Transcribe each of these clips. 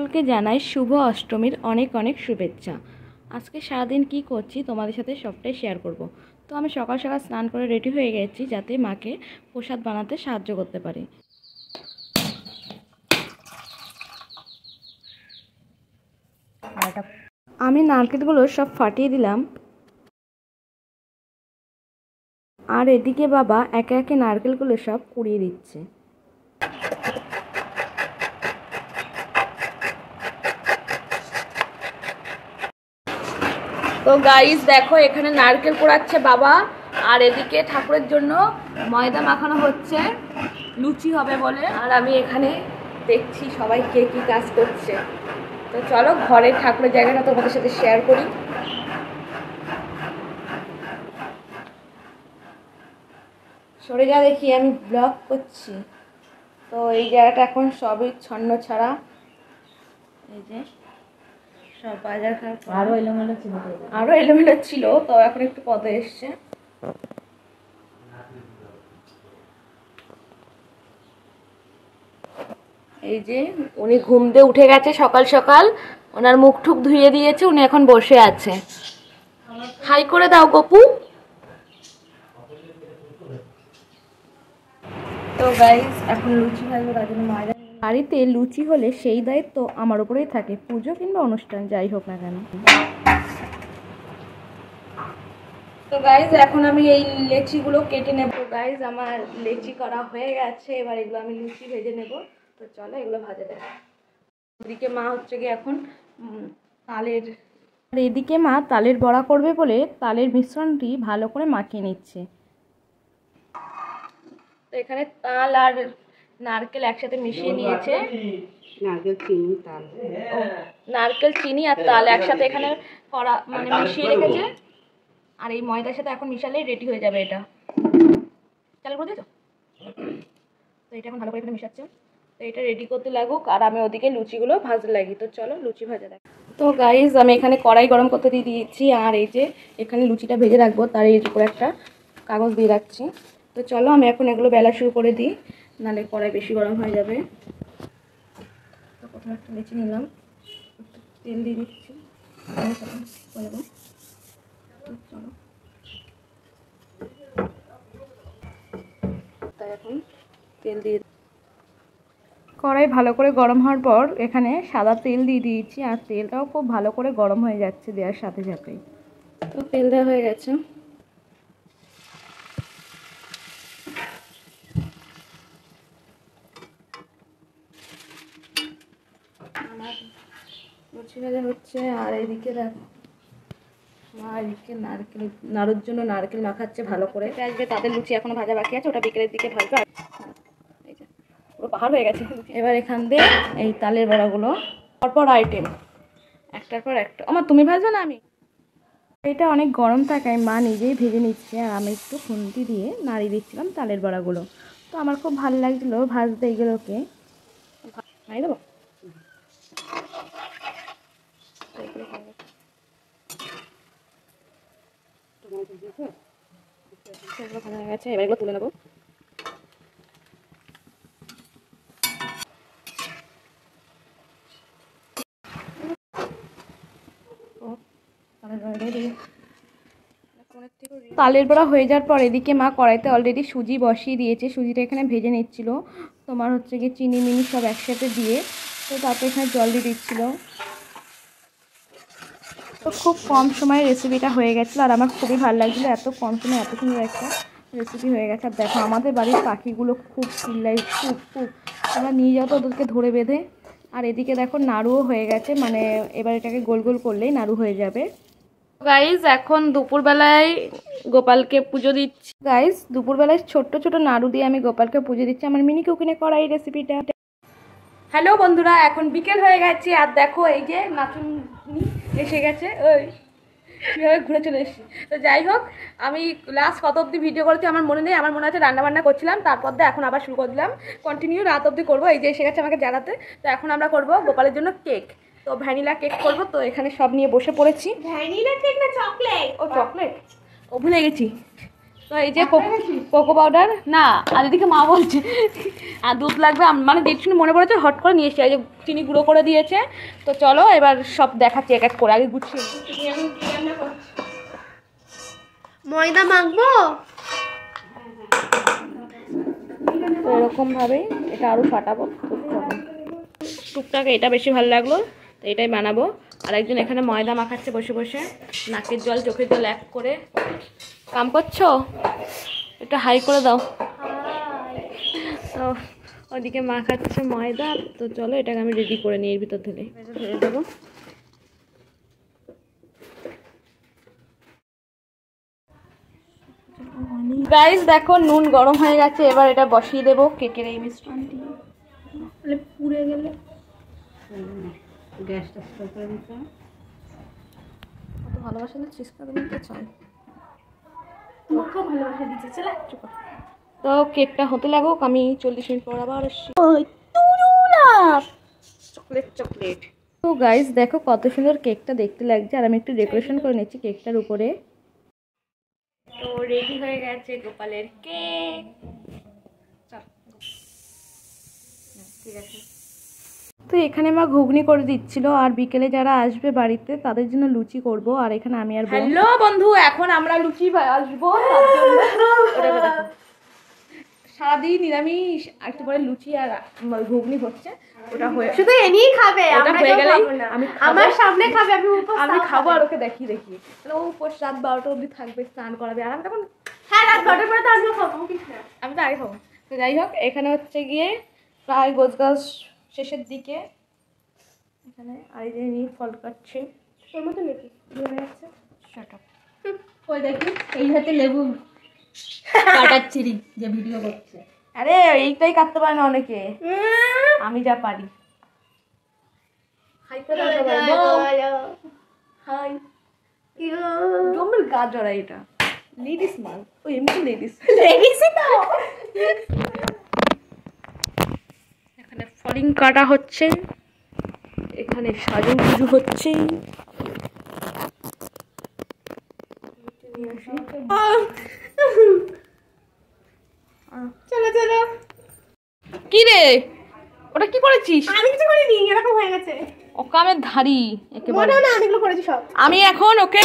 সকলকে জানাই শুভ অষ্টমীর অনেক অনেক শুভেচ্ছা। আজকে সারাদিন কি করছি তোমাদের সাথে সবটাই শেয়ার করব। তো আমি সকাল সকাল স্নান করে রেডি হয়ে গেছি যাতে মাকে প্রসাদ বানাতে সাহায্য করতে পারি। আমি নারকেলগুলো সব ফাটিয়ে দিলাম, আর এদিকে বাবা একে একে নারকেলগুলো সব কুড়িয়ে দিচ্ছে। তো গাইস দেখো, এখানে নারকেল পোড়াচ্ছে বাবা, আর এদিকে ঠাকুরের জন্য ময়দা মাখানো হচ্ছে, লুচি হবে বলে। আর আমি এখানে দেখছি সবাই কে কি কাজ করছে। তো চলো ঘরের ঠাকুরের জায়গাটা তোমাদের সাথে শেয়ার করি। সরে যা দেখি, আমি ব্লগ করছি। তো এই জায়গাটা এখন সবই ছন্ন ছাড়া, এই যে সব বাজার আরো এলোমেলো ছিল, তো এখন একটু পদে এসছে। এই যে উনি ঘুম দিয়ে উঠে গেছে সকাল সকাল, ওনার মুখ ঠুক ধুয়ে দিয়েছে, উনি এখন বসে আছে। হাই করে দাও গপু। তো গাইস এখন লুচি ভাজবো, তার জন্য ময়দা। বাড়িতে লুচি হলে সেই দায়িত্ব আমার উপরেই থাকে, পুজো কিংবা অনুষ্ঠান যাই হোক না কেন। তো গাইস এখন আমি এই লেচিগুলো কেটে নেব। গাইস আমার লেচি করা হয়ে গেছে, এবার এগুলো আমি লুচি ভেজে নেব। তো চলো এগুলো ভাজা দেব। এদিকে মা হচ্ছে গিয়ে এখন তালের, আর এদিকে মা তালের বড়া করবে বলে তালের মিশ্রণটি ভালো করে মাখিয়ে নিচ্ছে। তো এখানে তাল আর নারকেল একসাথে মিশিয়ে নিয়েছে। নারকেল চিনি আর তাল একসাথে এখানে করা মানে মিশিয়ে রেখেছে, আর এই ময়দার সাথে এখন মিশালেই রেডি হয়ে যাবে এটা। চাল করে দিয়েছো? তো এটা এখন ভালো করে এখানে মিশাচ্ছে। তো এটা রেডি করতে লাগুক, আর আমি ওদিকে লুচিগুলো ভাজতে লাগি। তো চলো লুচি ভাজা দেখ। তো গাইজ আমি এখানে কড়াই গরম করতে দিয়ে দিয়েছি, আর এই যে এখানে লুচিটা ভেজে রাখবো, তার এই উপরে একটা কাগজ দিয়ে রাখছি। তো চলো আমি এখন এগুলো বেলা শুরু করে দিই, নাহলে কড়াই বেশি গরম হয়ে যাবে। তো প্রথমে একটা লুচি নিলাম, তেল দিয়ে দিচ্ছি। চলো তাই এখন তেল দিয়ে, কড়াই ভালো করে গরম হওয়ার পর এখানে সাদা তেল দিয়ে দিয়েছি, আর তেলটাও খুব ভালো করে গরম হয়ে যাচ্ছে দেওয়ার সাথে সাথেই। তো তেল দেওয়া হয়ে গেছে। আমার লুচি ভাজা হচ্ছে, আর এদিকে দেখো মা এদিকে নাড়ুর জন্য নারকেল মাখাচ্ছে ভালো করে। আসবে তাদের লুচি এখনো ভাজা বাকি আছে, ওটা বিকেলের দিকে ভাজবে। এই যে পুরো পাহাড় হয়ে গেছে। এবার এখান দিয়ে এই তালের বড়াগুলো পরপর আইটেম একটার পর একটা। আমার তুমি ভাজবে না আমি? এটা অনেক গরম থাকায় মা নিজেই ভেজে নিচ্ছে, আর আমি একটু খুন্তি দিয়ে নাড়িয়ে দিচ্ছিলাম তালের বড়াগুলো। তো আমার খুব ভালো লাগছিলো ভাজতে এইগুলোকে। নাড়িয়ে দেবো। ভাজা হয়ে গেছে, এবার এগুলো তুলে নেবো। তালের বড়া হয়ে যাওয়ার পর এদিকে মা কড়াইতে অলরেডি সুজি বসিয়ে দিয়েছে, সুজিটা এখানে ভেজে নিচ্ছিল। তোমার হচ্ছে গিয়ে চিনি মিনি সব একসাথে দিয়ে, তো তারপর এখানে জল দিয়ে দিচ্ছিল। তো খুব কম সময়ে রেসিপিটা হয়ে গেছিলো, আর আমার খুবই ভালো লাগছিলো, এত কম সময়ে এত সুন্দর একটা রেসিপি হয়ে গেছে। আর দেখো আমাদের বাড়ির পাখিগুলো খুব চিল্লাই, খুব আমরা নিয়ে যাও তো ওদেরকে ধরে বেঁধে। আর এদিকে দেখো নাড়ুও হয়ে গেছে, মানে এবার এটাকে গোল গোল করলেই নাড়ু হয়ে যাবে। গাইজ এখন দুপুরবেলায় গোপালকে পুজো দিচ্ছি। গাইজ দুপুরবেলায় ছোট্ট ছোট নাড়ু দিয়ে আমি গোপালকে পুজো দিচ্ছি, আমার মিনি কুকিনে করা এই রেসিপিটা। হ্যালো বন্ধুরা, এখন বিকেল হয়ে গেছে, আর দেখো এই যে নাচুনি এসে গেছে, ওই কীভাবে ঘুরে চলে এসেছি। তো যাই হোক, আমি লাস্ট কত অবধি ভিডিও করেছি আমার মনে নেই, আমার মনে আছে রান্নাবান্না করছিলাম, তারপর দিয়ে এখন আবার শুরু করে দিলাম, কন্টিনিউ রাত অবধি করবো। এই যে এসে গেছে আমাকে জানাতে। তো এখন আমরা করবো গোপালের জন্য কেক। তো ভ্যানিলা কেক করবো, তো এখানে সব নিয়ে বসে পড়েছি। ভ্যানিলা কেক না চকলেট? ও চকলেট, ও ভুলে গেছি। তো এই যে কোকো পাউডার না, আর এদিকে মা বলছে আর দুধ লাগবে, মানে যেটা শুনে মনে পড়েছে হট করে নিয়ে এসেছি। এই যে চিনি গুঁড়ো করে দিয়েছে। তো চলো এবার সব দেখাচ্ছি এক এক করে, আগে গুছিয়ে ময়দা মাখবো। তো এরকম ভাবেই এটা আরো ফাটাবো টুকটাক। এটা বেশি ভালো লাগলো, তো এটাই বানাবো। আর একজন এখানে ময়দা মাখাচ্ছে বসে বসে, নাকের জল চোখের জল এক করে। কাম করছো, এটা হাই করে দাও। তো ওদিকে মাখাচ্ছে ময়দা। তো চলো এটাকে আমি রেডি করে নিই, এর ভিতর থেকে ঢেলে দেবো। গাইস দেখো নুন গরম হয়ে গেছে, এবার এটা বসিয়ে দেবো কেকের এই মিশ্রণটি। পুড়ে গেলে গ্যাসটা স্লো করে দিতে হবে। কত ভালোবাসা দিচ্ছিস, তো চাই ভালোবাসা দিচ্ছে। চলে তো কেকটা হতে লাগুক, আমি 40 মিনিট পর আবার আসছি। Chocolate chocolate. তো গাইস দেখো কত সুন্দর কেকটা দেখতে লাগছে, আর আমি একটু ডেকোরেশন করে নিচ্ছি কেকটার উপরে। তো রেডি হয়ে গেছে গোপালের কেক। ঠিক আছে। তো এখানে মা ঘুগনি করে দিচ্ছিল, আর বিকেলে যারা আসবে বাড়িতে তাদের জন্য লুচি করব। আর এখানে আমি আর হ্যালো বন্ধু, এখন আমরা লুচি আসবো। সারাদিন নিরামিষ, আর একটু পরে লুচি আর ঘুগনি হচ্ছে, ওটা হয়ে শুধু এনেই খাবে। ওটা হয়ে গেলে আমি আমার সামনে খাবে, আমি খাবো আর ওকে দেখিয়ে দেখিয়ে। তাহলে ও উপোস রাত 12টা অবধি থাকবে, স্নান করাবে। আর আমি তখন হ্যাঁ রাত 12টার পরে তো আমিও খাবো, আমি তো আগে খাবো। তো যাই হোক, এখানে হচ্ছে গিয়ে প্রায় গোছগাছ শেষের দিকে। এখানে আর এই যে নিয়ে ফল কাটছে তোর মতো লেবু হয়ে যাচ্ছে। Shut up. ওই দেখি এই হাতে লেবু কাটাচ্ছি যে ভিডিও করছে। আরে এইটাই কাটতে পারে না অনেকে, আমি যা পারি। হাই করে দাও সবাই, হাই। জমের গা জড়া এটা লেডিস মাল। ও এমনি লেডিস না। এখানে ফলিং কাটা হচ্ছে, এখানে সাজুগুজু হচ্ছে। চলো চলো। কি রে ওটা কি করেছিস? আমি কিছু করিনি, এরকম হয়ে গেছে। ওকামের ধারি একেবারে না, অনেকগুলো করেছি সব। আমি এখন ওকে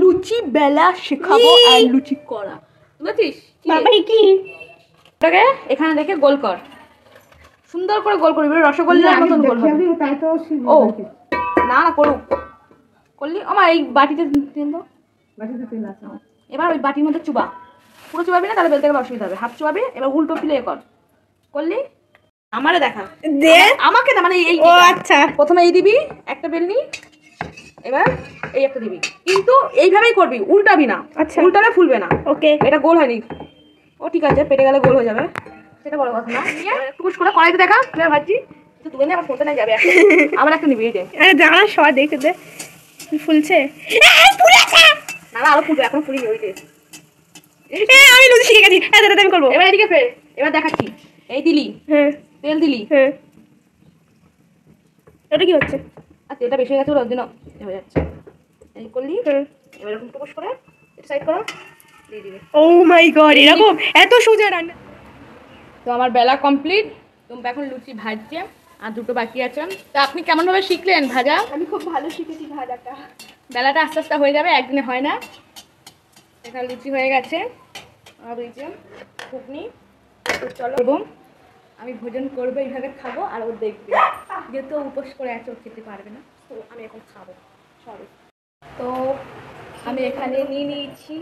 লুচি বেলা শেখাবো আর লুচি করা, বুঝছিস? বাবা কি ওটাকে এখানে দেখে গোল কর, সুন্দর করে গোল করবি, রসগোল্লার মতন গোল হবে। ও না না করুক, করলি আমার এই বাটিতে তেল দাও, বাটিতে তেল আছে। এবার ওই বাটির মধ্যে চুবা, পুরো চুবাবি না, তাহলে বেলতে গেলে অসুবিধা হবে। হাফ চুবাবি, এবার উল্টো প্লে কর। করলি আমারে দেখা দে, আমাকে না, মানে এই। ও আচ্ছা, প্রথমে এই দিবি একটা বেলনি, এবার এই একটা দিবি, কিন্তু এইভাবেই করবি, উল্টাবি না। আচ্ছা, উল্টালে ফুলবে না। ওকে, এটা গোল হয়নি। ও ঠিক আছে, পেটে গেলে গোল হয়ে যাবে, সেটা বড় কথা না। টুকুস করে কড়াইতে দেখা তুই ভাবছি তো তুই আবার ফোনতে না যাবে। আবার একটা নিবি, এই যে জানা সবাই দেখে দে ফুলছে। না না আরো ফুলবে, এখন ফুলিনি। ওই যে আমি লুচি শিখে গেছি, আমি করবো। এবার এদিকে ফের, এবার দেখাচ্ছি। এই দিলি, হ্যাঁ তেল দিলি, হ্যাঁ। এটা কি হচ্ছে? আর তেলটা বেশি হয়ে গেছে, ওর জন্য হয়ে যাচ্ছে। এই করলি, এবার এরকম টুকুস করে এটা সাইড করো, দিয়ে দিবি। ও মাই গড, এরকম এত সোজা রান্না। তো আমার বেলা কমপ্লিট, তোমরা এখন লুচি ভাজছে আর দুটো বাকি আছে। তো আপনি কেমনভাবে শিখলেন ভাজা? আমি খুব ভালো শিখেছি ভাজাটা। বেলাটা আস্তে আস্তে হয়ে যাবে, একদিনে হয় না। এখানে লুচি হয়ে গেছে, আর এই যে ঘুগনি। তো চলো, এবং আমি ভোজন করবো, এইভাবে খাবো, আর ও দেখবে, যেহেতু উপোস করে আছে, ও খেতে পারবে না। তো আমি এখন খাবো, সরি। তো আমি এখানে নিয়ে নিয়েছি,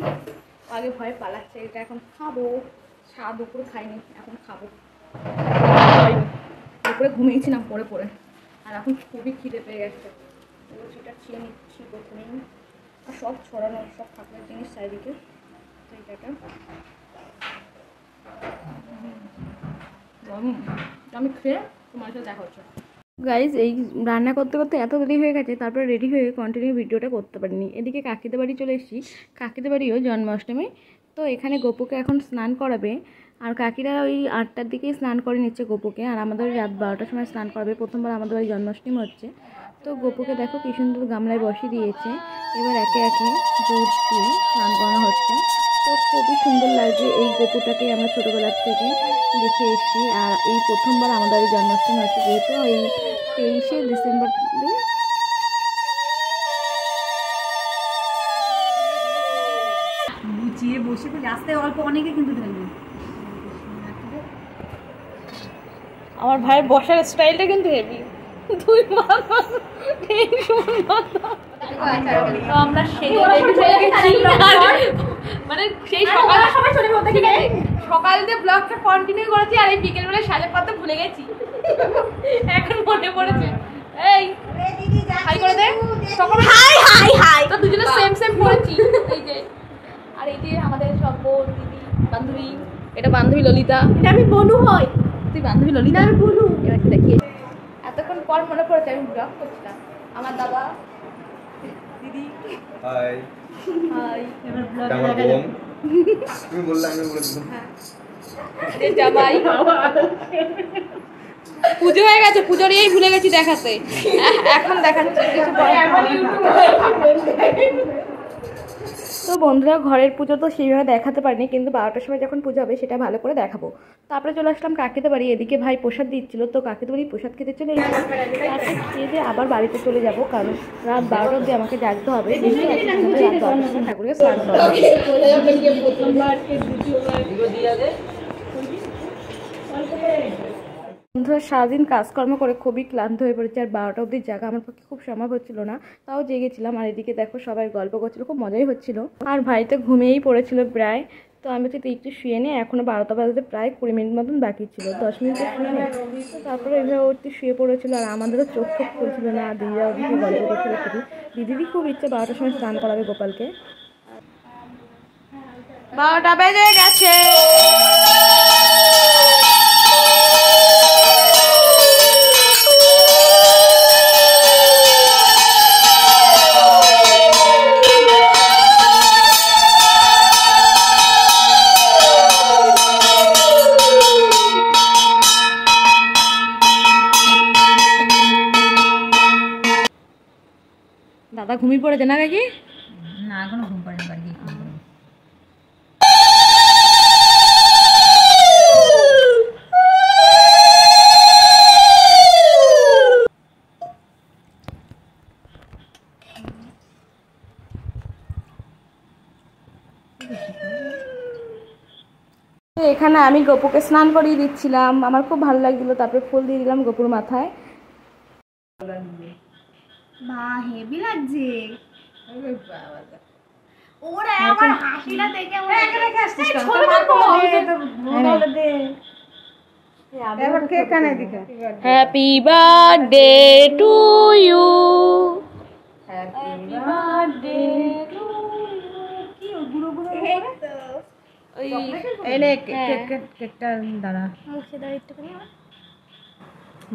আগে ভয়ে পালাচ্ছে। এটা এখন খাবো, দুপুরে খাইনি, এখন খাবো। দুপুরে ঘুমিয়েছিলাম পড়ে পড়ে, আর এখন খুবই খিদে পেয়ে গেছে। সেটা খেয়ে নিচ্ছি প্রথমেই। আর সব ছড়ানো, সব ঠাকুরের জিনিস চারিদিকে। এইটাকে আমি খেয়ে তোমার সাথে দেখা হচ্ছে। গাইজ এই রান্না করতে করতে এত দেরি হয়ে গেছে, তারপরে রেডি হয়ে কন্টিনিউ ভিডিওটা করতে পারিনি। এদিকে কাকিদের বাড়ি চলে এসেছি, কাকিদের বাড়িও জন্মাষ্টমী। তো এখানে গোপুকে এখন স্নান করাবে, আর কাকিরা ওই 8টার দিকেই স্নান করে নিচ্ছে গোপুকে, আর আমাদের রাত 12টার সময় স্নান করাবে। প্রথমবার আমাদের বাড়ি জন্মাষ্টমী হচ্ছে। তো গোপুকে দেখো কি সুন্দর গামলায় বসিয়ে দিয়েছে। এবার একে একে দুধ দিয়ে স্নান করানো হচ্ছে। তো খুবই সুন্দর লাগছে। এই গপুটাকে আমরা ছোটোবেলার থেকে দেখে এসেছি। আর এই প্রথমবার আমাদের এই জন্মাষ্টমী হচ্ছে, যেহেতু এই 23শে ডিসেম্বর গুছিয়ে বসে রাস্তায় অল্প অনেকে কিন্তু ঢালবে। আমার ভাইয়ের বসার স্টাইলটা কিন্তু হেভি। দুই আমরা মানে সেই সকাল দিয়ে ব্লগটা কন্টিনিউ করেছি, আর এই বিকেলবেলায় সাজা পাতা ভুলে গেছি, এখন মনে পড়েছে। এই হাই করে দে, হাই হাই হাই। তো দুজনে সেম সেম পড়েছি। এই যে আর এই যে আমাদের সব বোন দিদি বান্ধবী, এটা বান্ধবী ললিতা, এটা আমি বনু হই। তুই বান্ধবী ললিতা, আমি বনু। এবার দেখিয়ে এতক্ষণ পর মনে পড়েছে আমি ব্লগ করছিলাম। আমার দাদা দিদি, হাই হাই, এবার এটা আমার বোন। তুমি বললে আমি বলে দিলাম। এই জামাই। পুজো হয়ে গেছে, পুজোর এই ভুলে গেছি দেখাতে, এখন দেখাচ্ছি কিছু পরে। তো বন্ধুরা, ঘরের পুজো তো সেইভাবে দেখাতে পারিনি, কিন্তু 12টার সময় যখন পুজো হবে সেটা ভালো করে দেখাবো। তারপরে চলে আসলাম কাকিতে বাড়ি। এদিকে ভাই প্রসাদ দিচ্ছিলো, তো কাকিতে বাড়ি প্রসাদ খেতে চলে এসেছি। তারপরে খেয়ে দিয়ে আবার বাড়িতে চলে যাব, কারণ রাত 12টা অবধি আমাকে জাগতে হবে। রাত 12টার সময় ঠাকুরকে স্নান করা হবে। বন্ধুরা, সারাদিন কাজকর্ম করে খুবই ক্লান্ত হয়ে পড়েছে, আর 12টা অবধি জাগা আমার পক্ষে খুব সম্ভব হচ্ছিল না, তাও জেগেছিলাম। আর এদিকে দেখো সবাই গল্প করছিল, খুব মজাই হচ্ছিল। আর ভাই তো ঘুমিয়েই পড়েছিল প্রায়। তো আমি তো একটু শুয়ে নিই, এখনও 12টা বাজতে প্রায় 20 মিনিট মতন বাকি ছিল, 10 মিনিট শুয়ে নিই। তারপরে এইভাবে একটু শুয়ে পড়েছিল, আর আমাদেরও চোখ ঠোক করছিল না। দিদিরা ওদিকে গল্প করছিল খুবই। দিদিরই খুব ইচ্ছে 12টার সময় স্নান করাবে গোপালকে। 12টা বেজে গেছে। দাদা ঘুমিয়ে পড়েছে না কাকি? না, এখনো ঘুম পাড়েনি, বাড়ি গিয়ে ঘুম পাড়বে। তো এখানে আমি গপুকে স্নান করিয়ে দিচ্ছিলাম, আমার খুব ভালো লাগছিল। তারপরে ফুল দিয়ে দিলাম গপুর মাথায়। বাহ, হেভি লাগছে। ওরা আমার হাসিটা দেখে আমার রেখে আসছিস কেন? এবার কে কানে দিকে? Happy birthday to you, happy birthday to you. কি গুরু গুরু করে? এই নে কেকটা দাঁড়া, মুখে দাও একটুখানি।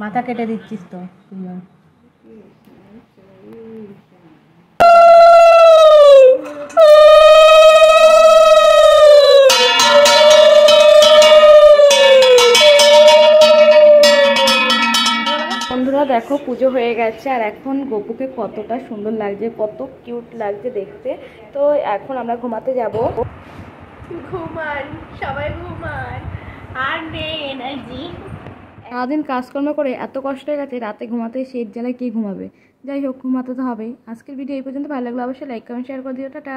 মাথা কেটে দিচ্ছিস তো তুই। বন্ধুরা দেখো, পুজো হয়ে গেছে, আর এখন গপুকে কতটা সুন্দর লাগছে, কত কিউট লাগছে দেখতে। তো এখন আমরা ঘুমাতে যাব। ঘুমান, সবাই ঘুমান, আর নেই এনার্জি। সারাদিন কাজকর্ম করে এত কষ্ট হয়ে গেছে, রাতে ঘুমাতে শীত জ্বালায় কে ঘুমাবে। যাই হোক, ঘুমাতে তো হবেই। আজকের ভিডিও এই পর্যন্ত। ভালো লাগলো অবশ্যই লাইক কমেন্ট শেয়ার করে দিও। টাটা।